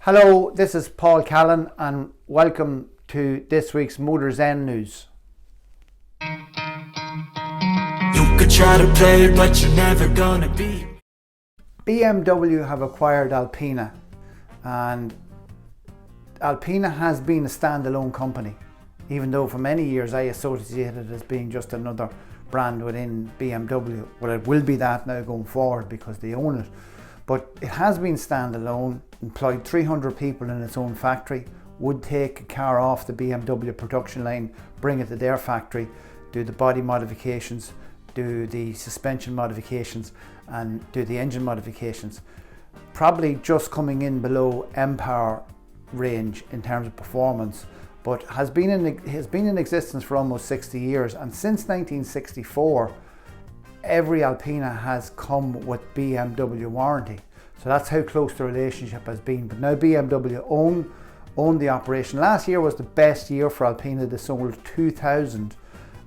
Hello, this is Paul Callan and welcome to this week's MotorZen news. You could try to play it, but you're never gonna be. BMW have acquired Alpena, and Alpena has been a standalone company, even though for many years I associated it as being just another brand within BMW. Well, it will be that now going forward because they own it. But it has been standalone, employed 300 people in its own factory, would take a car off the BMW production line, bring it to their factory, do the body modifications, do the suspension modifications and do the engine modifications. Probably just coming in below M-Power range in terms of performance, but has been in existence for almost 60 years, and since 1964 every Alpena has come with BMW warranty. So that's how close the relationship has been. But now BMW own the operation. Last year was the best year for Alpena. They sold 2,000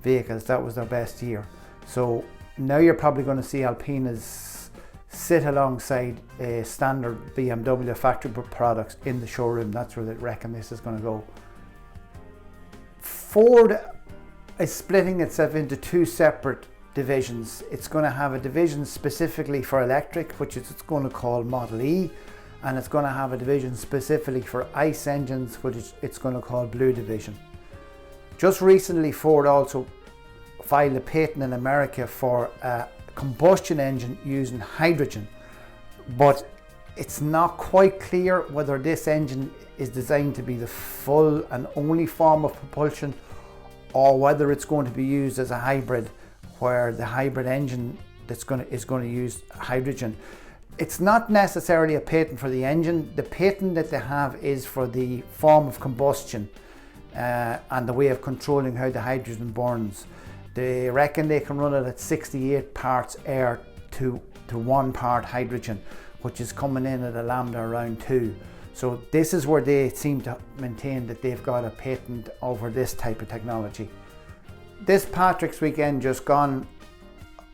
vehicles. That was their best year. So now you're probably going to see Alpenas sit alongside standard BMW factory products in the showroom. That's where they reckon this is going to go. Ford is splitting itself into two separate divisions. It's going to have a division specifically for electric, which it's going to call Model E, and it's going to have a division specifically for ICE engines, which it's going to call Blue Division. Just recently, Ford also filed a patent in America for a combustion engine using hydrogen, but it's not quite clear whether this engine is designed to be the full and only form of propulsion, or whether it's going to be used as a hybrid, where the hybrid engine is going to use hydrogen. It's not necessarily a patent for the engine. The patent that they have is for the form of combustion and the way of controlling how the hydrogen burns. They reckon they can run it at 68 parts air to 1 part hydrogen, which is coming in at a lambda around 2. So this is where they seem to maintain that they've got a patent over this type of technology. This Patrick's weekend just gone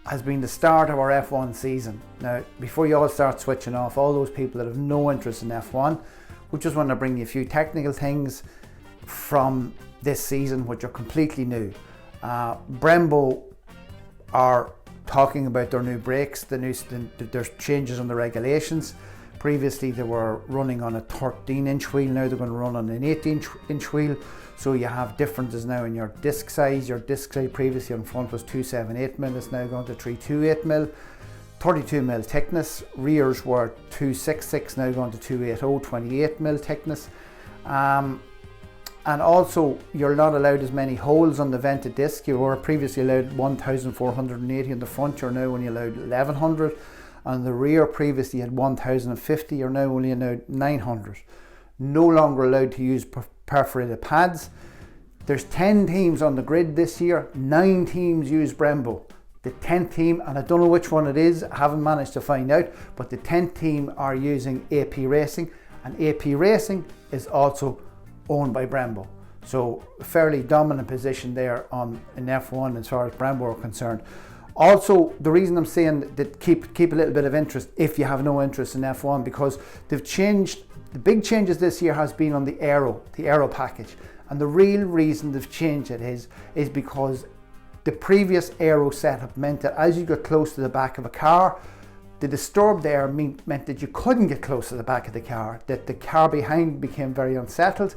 has been the start of our F1 season. Now, before you all start switching off, all those people that have no interest in F1, we just want to bring you a few technical things from this season which are completely new. Brembo are talking about their new brakes, there's changes on the regulations. Previously they were running on a 13-inch wheel, now they're going to run on an 18-inch wheel. So you have differences now in your disc size. Your disc size previously on front was 278mm, it's now going to 328mm. 32mm thickness. Rears were 266, now going to 280, 28mm thickness. And also you're not allowed as many holes on the vented disc. You were previously allowed 1,480 in the front, you're now only allowed 1,100. On the rear previously had 1,050, you're now only allowed 900. No longer allowed to use perforated pads. There's 10 teams on the grid this year, 9 teams use Brembo. The 10th team, and I don't know which one it is, I haven't managed to find out, but the 10th team are using AP Racing, and AP Racing is also owned by Brembo. So a fairly dominant position there in F1 as far as Brembo are concerned. Also, the reason I'm saying that keep a little bit of interest if you have no interest in F1, because they've changed. The big changes this year has been on the aero package, and the real reason they've changed it is because the previous aero setup meant that as you got close to the back of a car, the disturbed air meant that you couldn't get close to the back of the car, that the car behind became very unsettled,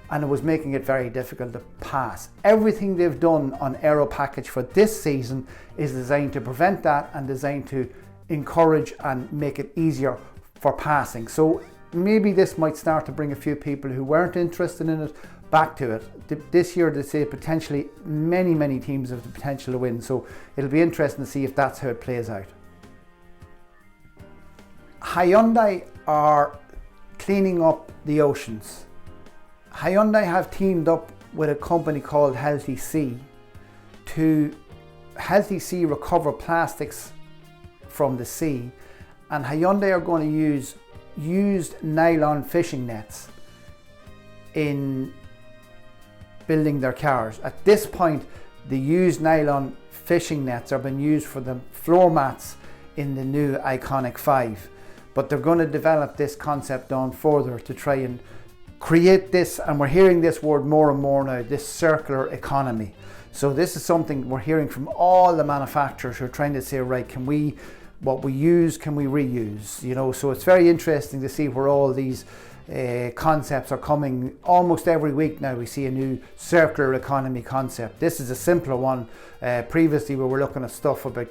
and it was making it very difficult to pass. Everything they've done on aero package for this season is designed to prevent that and designed to encourage and make it easier for passing. So maybe this might start to bring a few people who weren't interested in it back to it. This year they say potentially many teams have the potential to win, so it'll be interesting to see if that's how it plays out. Hyundai are cleaning up the oceans. Hyundai have teamed up with a company called Healthy Sea to recover plastics from the sea, and Hyundai are going to use used nylon fishing nets in building their cars. At this point, the used nylon fishing nets are being used for the floor mats in the new Iconic 5. but they're going to develop this concept on further to try and create this, and we're hearing this word more and more now, this circular economy. So this is something we're hearing from all the manufacturers who are trying to say, right, what we use, can we reuse? You know, so it's very interesting to see where all these concepts are coming. Almost every week now we see a new circular economy concept. This is a simpler one. Previously we were looking at stuff about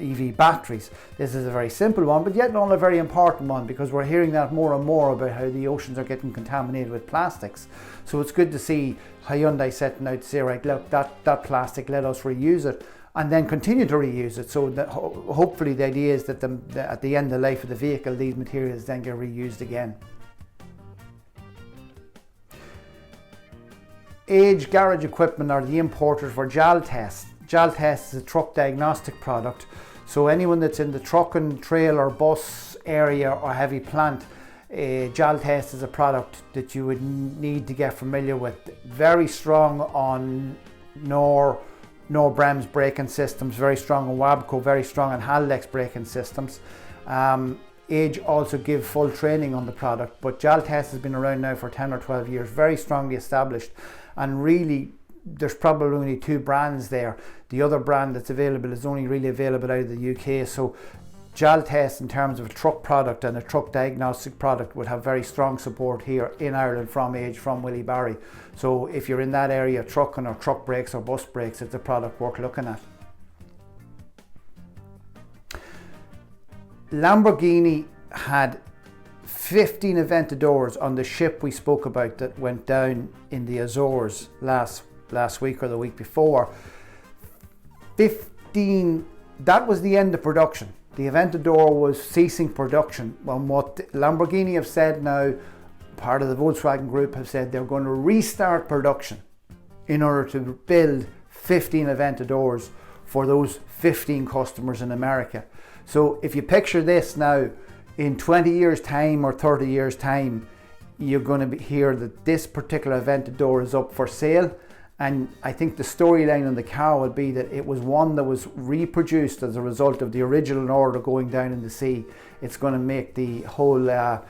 EV batteries. This is a very simple one, but yet not a very important one, because we're hearing that more and more about how the oceans are getting contaminated with plastics. So it's good to see Hyundai setting out to say, right, look, that plastic, let us reuse it, and then continue to reuse it. So that hopefully the idea is that at the end of the life of the vehicle, these materials then get reused again. Age Garage Equipment are the importers for JAL Test. JAL Test is a truck diagnostic product. So anyone that's in the truck and trailer bus area or heavy plant, JAL Test is a product that you would need to get familiar with. Very strong on Nor Brem's braking systems, very strong on Wabco, very strong on Haldex braking systems. Age also give full training on the product, but JAL Test has been around now for 10 or 12 years, very strongly established, and really there's probably only two brands there. The other brand that's available is only really available out of the UK. So JAL Test, in terms of a truck product and a truck diagnostic product, would have very strong support here in Ireland from Age, from Willie Barry. So if you're in that area, trucking or truck brakes or bus brakes, it's a product worth looking at. Lamborghini had 15 Aventadors on the ship we spoke about that went down in the Azores last week or the week before. 15, that was the end of production. The Aventador was ceasing production. Well, what Lamborghini have said now, part of the Volkswagen group have said they're going to restart production in order to build 15 Aventadors for those 15 customers in America. So if you picture this now, in 20 years time or 30 years time, you're going to hear that this particular Aventador is up for sale. And I think the storyline on the car would be that it was one that was reproduced as a result of the original order going down in the sea. It's going to make the whole the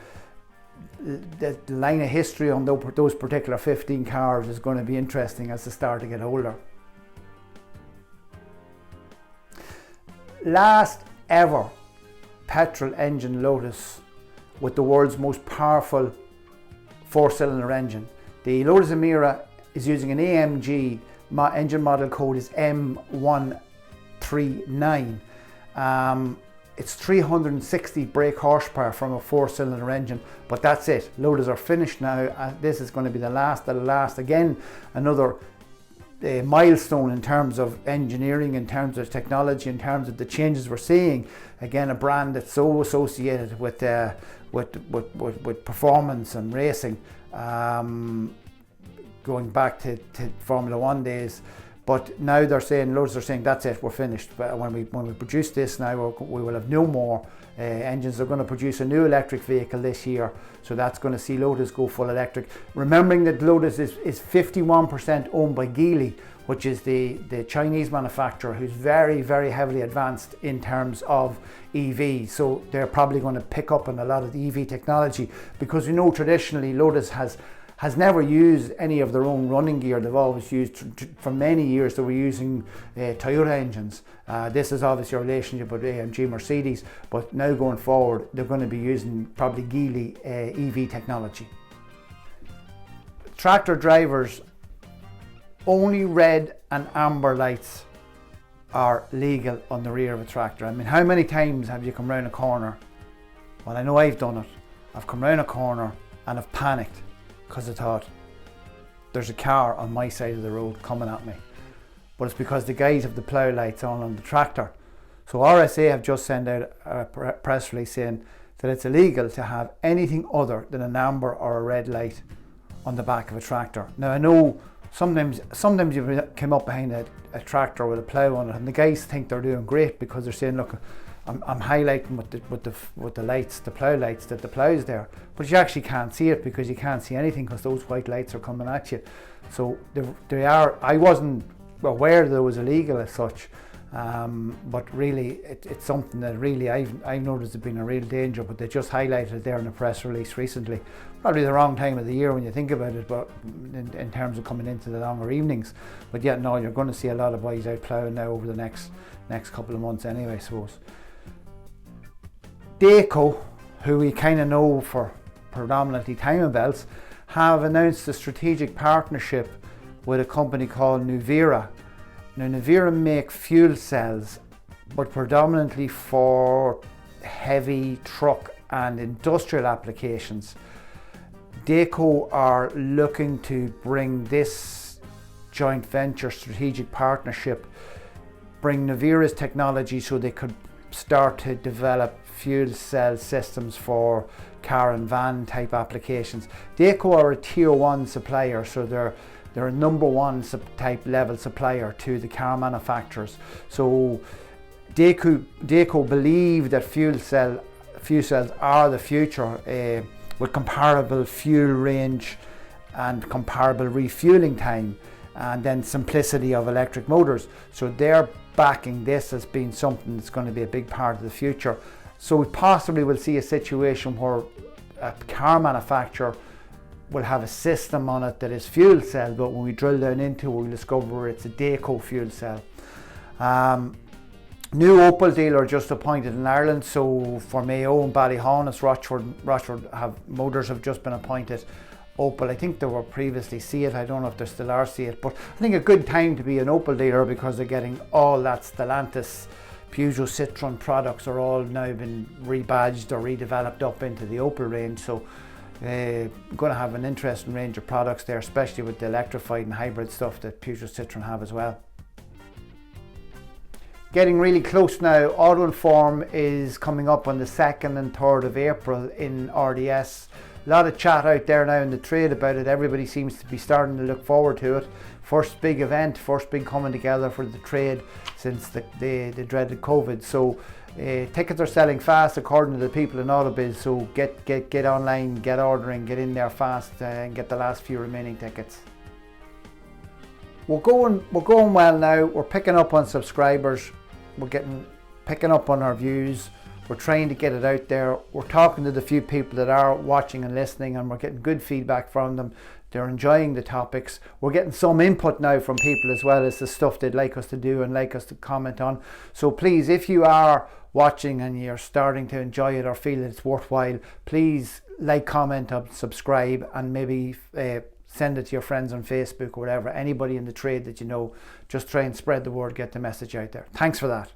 line of history on those particular 15 cars is going to be interesting as they start to get older. Last ever petrol engine Lotus with the world's most powerful four-cylinder engine. The Lotus Emira is using an AMG engine model code is M139. It's 360 brake horsepower from a four-cylinder engine, but that's it. Lotus are finished now. This is going to be the last of the last. Again, another milestone in terms of engineering, in terms of technology, in terms of the changes we're seeing. Again, a brand that's so associated with performance and racing, going back to Formula One days. But now they're saying, Lotus are saying, that's it, we're finished. But when we produce this now, we will have no more engines. They're going to produce a new electric vehicle this year, so that's going to see Lotus go full electric. Remembering that Lotus is 51% owned by Geely, which is the Chinese manufacturer who's very, very heavily advanced in terms of EV. So they're probably going to pick up on a lot of the EV technology, because we know traditionally Lotus has never used any of their own running gear. They've always used, for many years, they were using Toyota engines. This is obviously a relationship with AMG Mercedes, but now going forward, they're going to be using probably Geely EV technology. Tractor drivers, only red and amber lights are legal on the rear of a tractor. I mean, how many times have you come round a corner? Well, I know I've done it. I've come round a corner and I've panicked, because I thought there's a car on my side of the road coming at me. But it's because the guys have the plough lights on the tractor. So RSA have just sent out a press release saying that it's illegal to have anything other than an amber or a red light on the back of a tractor. Now, I know sometimes you come up behind a tractor with a plough on it, and the guys think they're doing great because they're saying, look, I'm highlighting with the lights, the plough lights, that the plough's there, but you actually can't see it because you can't see anything because those white lights are coming at you. So they are. I wasn't aware that it was illegal as such, But really it's something that really I've noticed has been a real danger, but they just highlighted it there in a press release recently. Probably the wrong time of the year when you think about it, but in terms of coming into the longer evenings. But yeah, no, you're going to see a lot of boys out ploughing now over the next couple of months anyway, I suppose. Deco, who we kind of know for predominantly timing belts, have announced a strategic partnership with a company called Nuvera. Now, Nuvera make fuel cells, but predominantly for heavy truck and industrial applications. Deco are looking to bring this joint venture strategic partnership, bring Nuvera's technology so they could start to develop fuel cell systems for car and van type applications. Deco are a tier 1 supplier, so they're a number 1 type level supplier to the car manufacturers. So Deco believe that fuel cells are the future, with comparable fuel range and comparable refueling time, and then simplicity of electric motors. So they're backing this as being something that's going to be a big part of the future. So we possibly will see a situation where a car manufacturer will have a system on it that is fuel cell, but when we drill down into it, we'll discover it's a Deco fuel cell. New Opel dealer just appointed in Ireland, so for Mayo and Ballyhaunis, Rochford Motors have just been appointed. Opel, I think they were previously Seat, I don't know if they still are Seat, but I think a good time to be an Opel dealer because they're getting all that Stellantis, Peugeot, Citroën products are all now been rebadged or redeveloped up into the Opel range. So going to have an interesting range of products there, especially with the electrified and hybrid stuff that Peugeot, Citroën have as well. Getting really close now. Auto Inform is coming up on the 2nd and 3rd of April in RDS. A lot of chat out there now in the trade about it. Everybody seems to be starting to look forward to it. First big event, first big coming together for the trade since the dreaded COVID. So tickets are selling fast according to the people in Autobiz. So get online, get ordering, get in there fast and get the last few remaining tickets. We're going well now. We're picking up on subscribers. We're picking up on our views. We're trying to get it out there. We're talking to the few people that are watching and listening, and we're getting good feedback from them. They're enjoying the topics. We're getting some input now from people as well as the stuff they'd like us to do and like us to comment on. So please, if you are watching and you're starting to enjoy it or feel it's worthwhile, please like, comment, subscribe, and maybe send it to your friends on Facebook or whatever. Anybody in the trade that you know, just try and spread the word, get the message out there. Thanks for that.